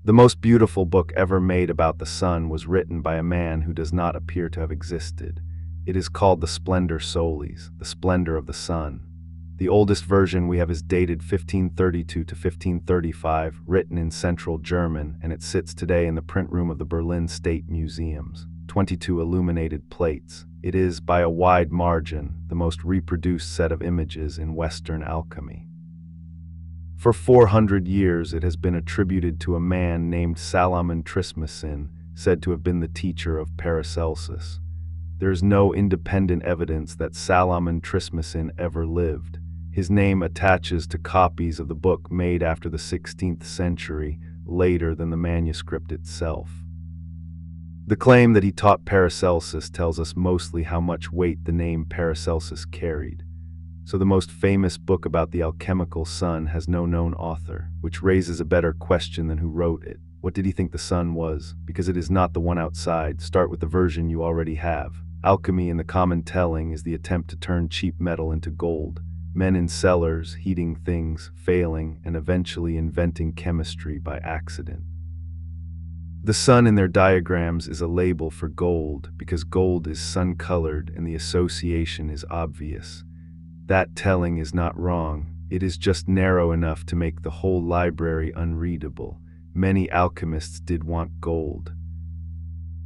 The most beautiful book ever made about the sun was written by a man who does not appear to have existed. It is called the Splendor Solis, the splendor of the sun. The oldest version we have is dated 1532 to 1535, written in Central German, and it sits today in the print room of the Berlin State Museums. 22 illuminated plates. It is, by a wide margin, the most reproduced set of images in Western alchemy. For 400 years it has been attributed to a man named Salomon Trismosin, said to have been the teacher of Paracelsus. There is no independent evidence that Salomon Trismosin ever lived. His name attaches to copies of the book made after the 16th century, later than the manuscript itself. The claim that he taught Paracelsus tells us mostly how much weight the name Paracelsus carried. So the most famous book about the alchemical sun has no known author, which raises a better question than who wrote it. What did he think the sun was? Because it is not the one outside. Start with the version you already have. Alchemy in the common telling is the attempt to turn cheap metal into gold. Men in cellars, heating things, failing, and eventually inventing chemistry by accident. The sun in their diagrams is a label for gold because gold is sun-colored and the association is obvious. That telling is not wrong, it is just narrow enough to make the whole library unreadable. Many alchemists did want gold.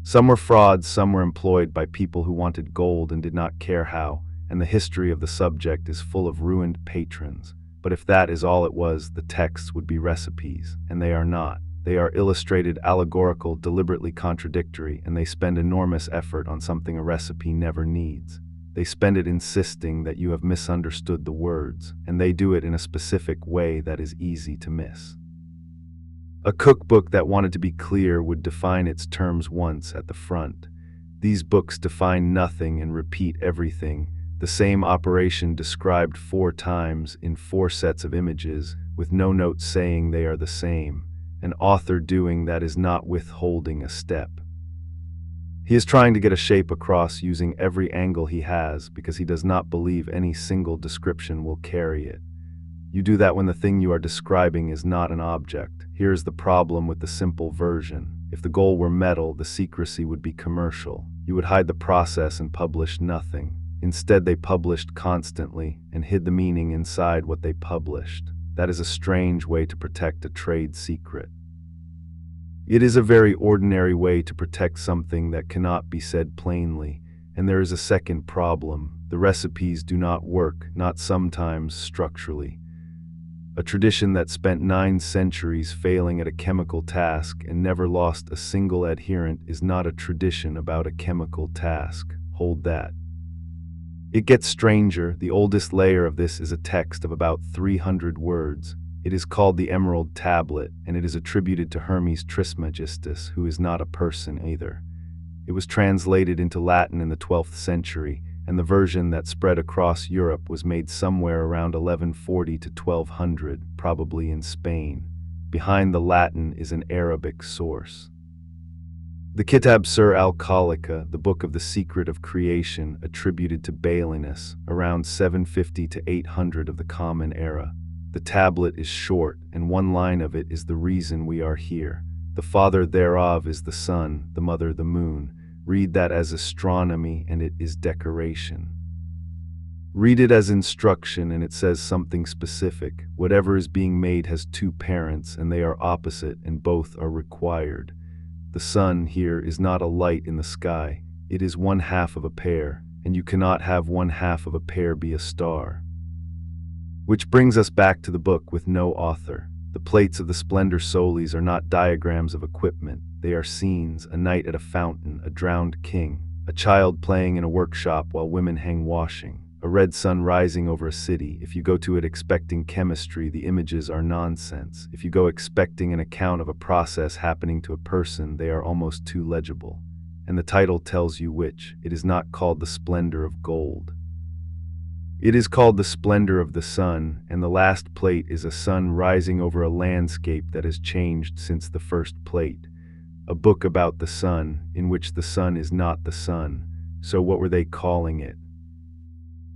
Some were frauds, some were employed by people who wanted gold and did not care how, and the history of the subject is full of ruined patrons. But if that is all it was, the texts would be recipes, and they are not. They are illustrated, allegorical, deliberately contradictory, and they spend enormous effort on something a recipe never needs. They spend it insisting that you have misunderstood the words, and they do it in a specific way that is easy to miss. A cookbook that wanted to be clear would define its terms once at the front. These books define nothing and repeat everything, the same operation described 4 times in 4 sets of images, with no note saying they are the same. An author doing that is not withholding a step. He is trying to get a shape across using every angle he has because he does not believe any single description will carry it. You do that when the thing you are describing is not an object. Here is the problem with the simple version. If the goal were metal, the secrecy would be commercial. You would hide the process and publish nothing. Instead, they published constantly and hid the meaning inside what they published. That is a strange way to protect a trade secret. It is a very ordinary way to protect something that cannot be said plainly, and there is a second problem. The recipes do not work, not sometimes structurally. A tradition that spent 9 centuries failing at a chemical task and never lost a single adherent is not a tradition about a chemical task. Hold that. It gets stranger. The oldest layer of this is a text of about 300 words. It is called the Emerald Tablet, and it is attributed to Hermes Trismegistus, who is not a person either. It was translated into Latin in the 12th century, and the version that spread across Europe was made somewhere around 1140 to 1200, probably in Spain. Behind the Latin is an Arabic source. The Kitab Sur al-Khalika, the Book of the Secret of Creation, attributed to Balinus, around 750 to 800 of the Common Era. The tablet is short, and one line of it is the reason we are here. The father thereof is the sun, the mother the moon. Read that as astronomy, and it is decoration. Read it as instruction, and it says something specific. Whatever is being made has 2 parents, and they are opposite, and both are required. The sun here is not a light in the sky. It is 1/2 of a pair, and you cannot have 1/2 of a pair be a star. Which brings us back to the book with no author. The plates of the Splendor Solis are not diagrams of equipment. They are scenes: a night at a fountain, a drowned king, a child playing in a workshop while women hang washing, a red sun rising over a city. If you go to it expecting chemistry, the images are nonsense. If you go expecting an account of a process happening to a person, they are almost too legible. And the title tells you which. It is not called the Splendor of Gold. It is called the Splendor of the Sun, and the last plate is a sun rising over a landscape that has changed since the first plate. A book about the sun, in which the sun is not the sun. So what were they calling it?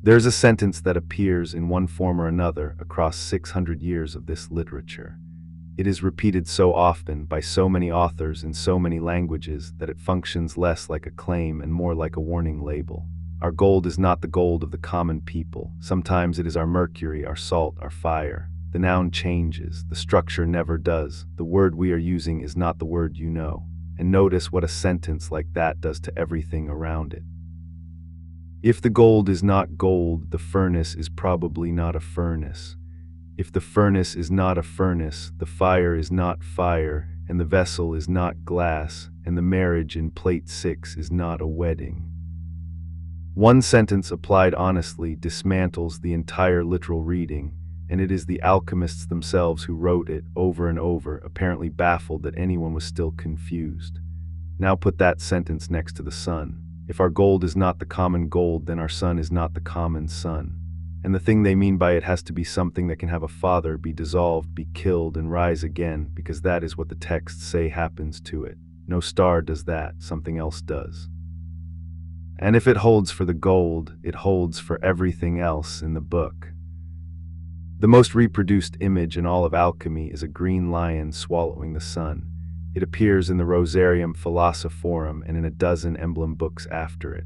There's a sentence that appears in one form or another across 600 years of this literature. It is repeated so often by so many authors in so many languages that it functions less like a claim and more like a warning label. Our gold is not the gold of the common people. Sometimes it is our mercury, our salt, our fire. The noun changes, the structure never does. The word we are using is not the word you know. And notice what a sentence like that does to everything around it. If the gold is not gold, the furnace is probably not a furnace. If the furnace is not a furnace, the fire is not fire, and the vessel is not glass, and the marriage in plate 6 is not a wedding. One sentence applied honestly dismantles the entire literal reading, and it is the alchemists themselves who wrote it over and over, apparently baffled that anyone was still confused. Now put that sentence next to the sun. If our gold is not the common gold, then our sun is not the common sun. And the thing they mean by it has to be something that can have a father, be dissolved, be killed, and rise again, because that is what the texts say happens to it. No star does that, something else does. And if it holds for the gold, it holds for everything else in the book. The most reproduced image in all of alchemy is a green lion swallowing the sun. It appears in the Rosarium Philosophorum and in a dozen emblem books after it.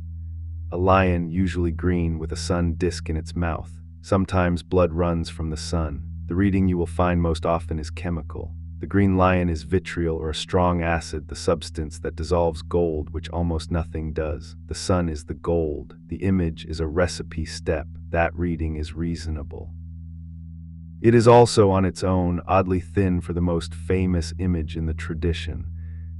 A lion, usually green, with a sun disk in its mouth. Sometimes blood runs from the sun. The reading you will find most often is chemical. The green lion is vitriol, or a strong acid, the substance that dissolves gold, which almost nothing does. The sun is the gold. The image is a recipe step. That reading is reasonable. It is also on its own oddly thin for the most famous image in the tradition,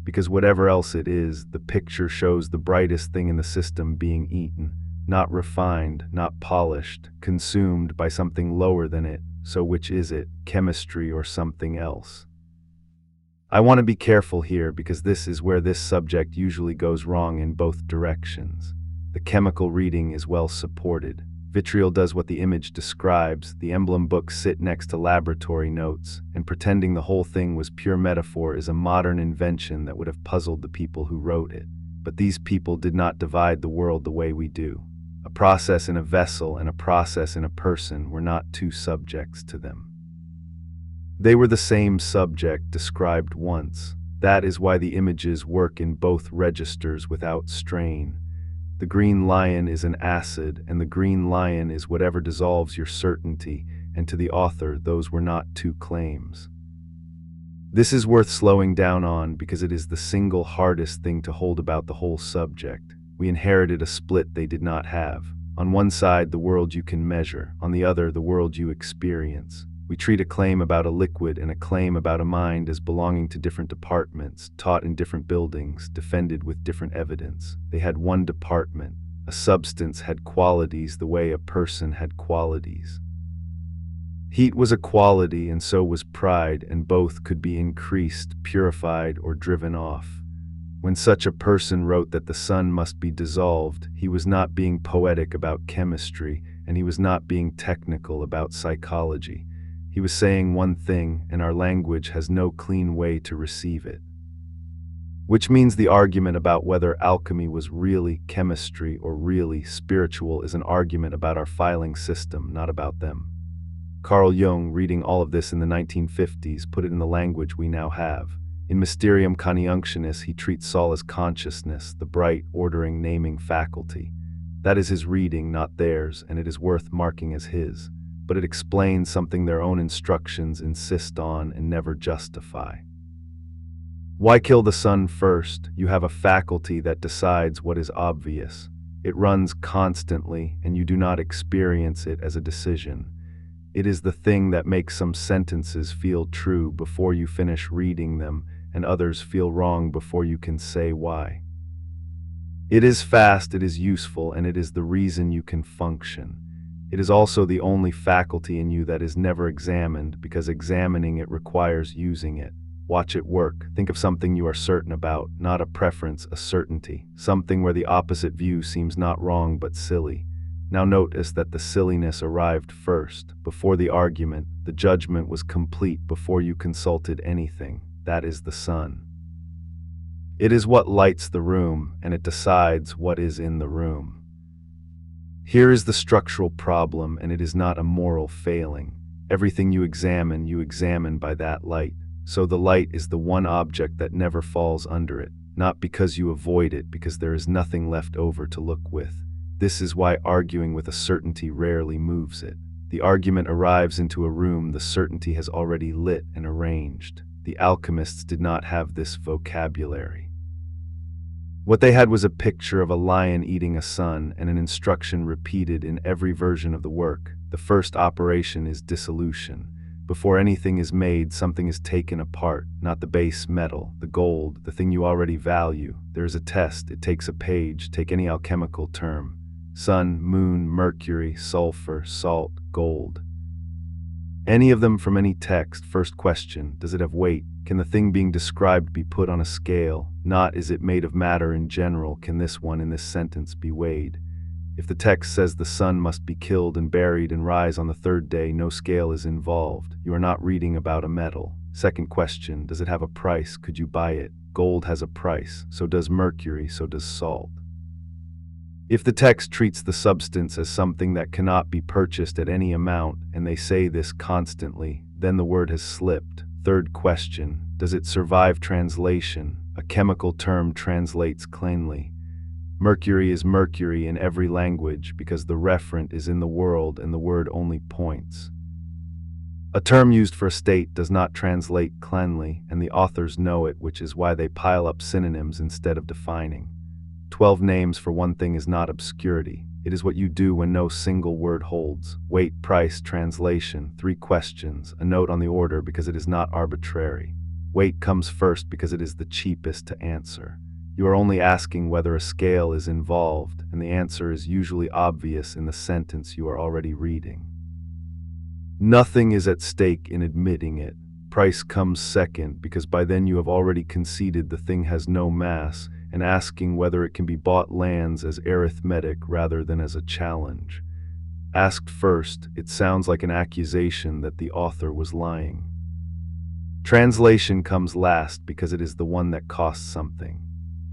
because whatever else it is, the picture shows the brightest thing in the system being eaten, not refined, not polished, consumed by something lower than it. So which is it, chemistry or something else? I want to be careful here because this is where this subject usually goes wrong in both directions. The chemical reading is well supported. Vitriol does what the image describes, the emblem books sit next to laboratory notes, and pretending the whole thing was pure metaphor is a modern invention that would have puzzled the people who wrote it. But these people did not divide the world the way we do. A process in a vessel and a process in a person were not two subjects to them. They were the same subject described once. That is why the images work in both registers without strain. The green lion is an acid, and the green lion is whatever dissolves your certainty, and to the author those were not two claims. This is worth slowing down on because it is the single hardest thing to hold about the whole subject. We inherited a split they did not have. On one side, the world you can measure, on the other, the world you experience. We treat a claim about a liquid and a claim about a mind as belonging to different departments, taught in different buildings, defended with different evidence. They had one department. A substance had qualities the way a person had qualities. Heat was a quality, and so was pride, and both could be increased, purified, or driven off. When such a person wrote that the sun must be dissolved, he was not being poetic about chemistry, and he was not being technical about psychology. He was saying one thing, and our language has no clean way to receive it. Which means the argument about whether alchemy was really chemistry or really spiritual is an argument about our filing system, not about them. Carl Jung, reading all of this in the 1950s, put it in the language we now have. In Mysterium Coniunctionis, he treats Sol as consciousness, the bright, ordering, naming faculty. That is his reading, not theirs, and it is worth marking as his. But it explains something their own instructions insist on and never justify. Why kill the sun first? You have a faculty that decides what is obvious. It runs constantly, and you do not experience it as a decision. It is the thing that makes some sentences feel true before you finish reading them, and others feel wrong before you can say why. It is fast, it is useful, and it is the reason you can function. It is also the only faculty in you that is never examined, because examining it requires using it. Watch it work. Think of something you are certain about, not a preference, a certainty. Something where the opposite view seems not wrong but silly. Now notice that the silliness arrived first. Before the argument, the judgment was complete before you consulted anything. That is the sun. It is what lights the room, and it decides what is in the room. Here is the structural problem, and it is not a moral failing. Everything you examine by that light. so the light is the one object that never falls under it, not because you avoid it, because there is nothing left over to look with. This is why arguing with a certainty rarely moves it. The argument arrives into a room the certainty has already lit and arranged. The alchemists did not have this vocabulary. What they had was a picture of a lion eating a sun and an instruction repeated in every version of the work. The first operation is dissolution. Before anything is made, something is taken apart, not the base metal, the gold, the thing you already value. There is a test, it takes a page, take any alchemical term. Sun, moon, mercury, sulfur, salt, gold. Any of them from any text. First question, does it have weight? Can the thing being described be put on a scale? Not, is it made of matter in general? Can this one in this sentence be weighed? If the text says the sun must be killed and buried and rise on the third day, no scale is involved. You are not reading about a metal. Second question, does it have a price? Could you buy it? Gold has a price, so does mercury, so does salt. If the text treats the substance as something that cannot be purchased at any amount, and they say this constantly, then the word has slipped. Third question, does it survive translation? A chemical term translates cleanly. Mercury is mercury in every language because the referent is in the world and the word only points. A term used for a state does not translate cleanly, and the authors know it, which is why they pile up synonyms instead of defining. 12 names for one thing is not obscurity. It is what you do when no single word holds. Weight, price, translation, 3 questions, a note on the order because it is not arbitrary. Weight comes first because it is the cheapest to answer. You are only asking whether a scale is involved, and the answer is usually obvious in the sentence you are already reading. Nothing is at stake in admitting it. Price comes second because by then you have already conceded the thing has no mass, and asking whether it can be bought lands as arithmetic rather than as a challenge. Asked first, it sounds like an accusation that the author was lying. Translation comes last because it is the one that costs something.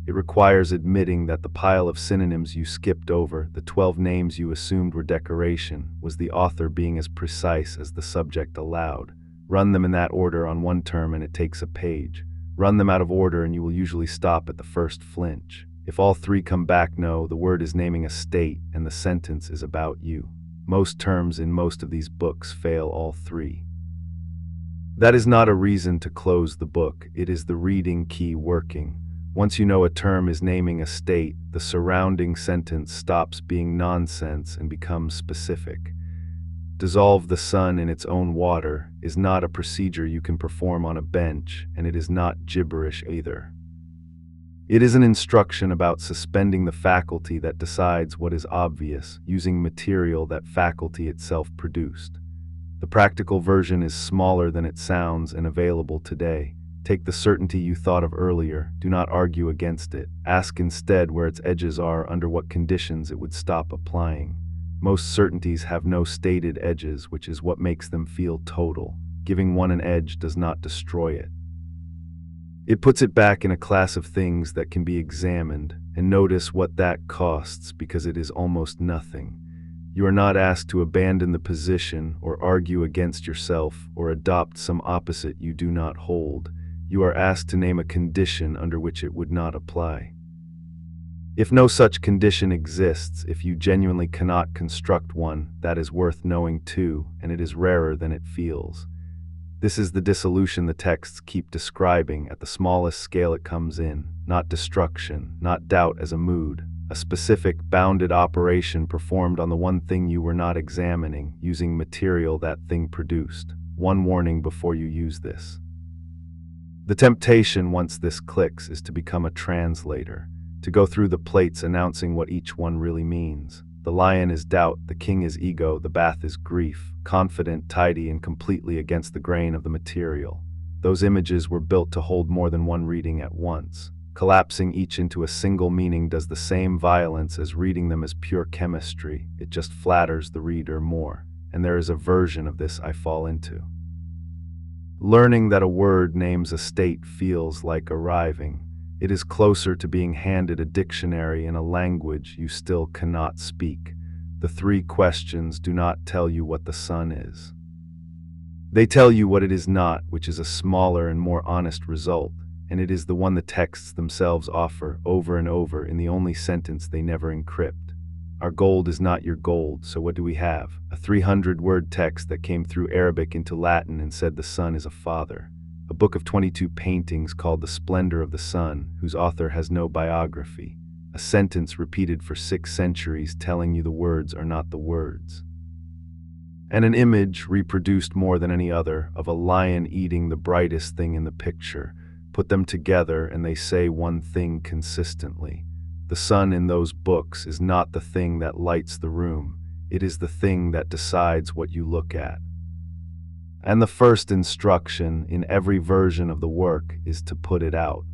It requires admitting that the pile of synonyms you skipped over, the 12 names you assumed were decoration, was the author being as precise as the subject allowed. Run them in that order on one term and it takes a page. Run them out of order and you will usually stop at the first flinch. If all 3 come back no, the word is naming a state and the sentence is about you. Most terms in most of these books fail all 3. That is not a reason to close the book, it is the reading key working. Once you know a term is naming a state, the surrounding sentence stops being nonsense and becomes specific. Dissolve the sun in its own water is not a procedure you can perform on a bench, and it is not gibberish either. It is an instruction about suspending the faculty that decides what is obvious, using material that faculty itself produced. The practical version is smaller than it sounds and available today. Take the certainty you thought of earlier, do not argue against it. Ask instead where its edges are, under what conditions it would stop applying. Most certainties have no stated edges, which is what makes them feel total. Giving one an edge does not destroy it. It puts it back in a class of things that can be examined, and notice what that costs because it is almost nothing. You are not asked to abandon the position or argue against yourself or adopt some opposite you do not hold. You are asked to name a condition under which it would not apply. If no such condition exists, if you genuinely cannot construct one, that is worth knowing too, and it is rarer than it feels. This is the dissolution the texts keep describing at the smallest scale it comes in, not destruction, not doubt as a mood, a specific, bounded operation performed on the one thing you were not examining, using material that thing produced. One warning before you use this. The temptation, once this clicks, is to become a translator, to go through the plates announcing what each one really means. The lion is doubt, the king is ego, the bath is grief, confident, tidy, and completely against the grain of the material. Those images were built to hold more than one reading at once. Collapsing each into a single meaning does the same violence as reading them as pure chemistry. It just flatters the reader more, and there is a version of this I fall into. Learning that a word names a state feels like arriving. It is closer to being handed a dictionary in a language you still cannot speak. The 3 questions do not tell you what the sun is. They tell you what it is not, which is a smaller and more honest result, and it is the one the texts themselves offer over and over in the only sentence they never encrypt. Our gold is not your gold, so what do we have? A 300-word text that came through Arabic into Latin and said the sun is a father. A book of 22 paintings called The Splendor of the Sun, whose author has no biography. A sentence repeated for 6 centuries telling you the words are not the words. And an image, reproduced more than any other, of a lion eating the brightest thing in the picture. Put them together and they say one thing consistently. The sun in those books is not the thing that lights the room. It is the thing that decides what you look at. And the first instruction in every version of the work is to put it out.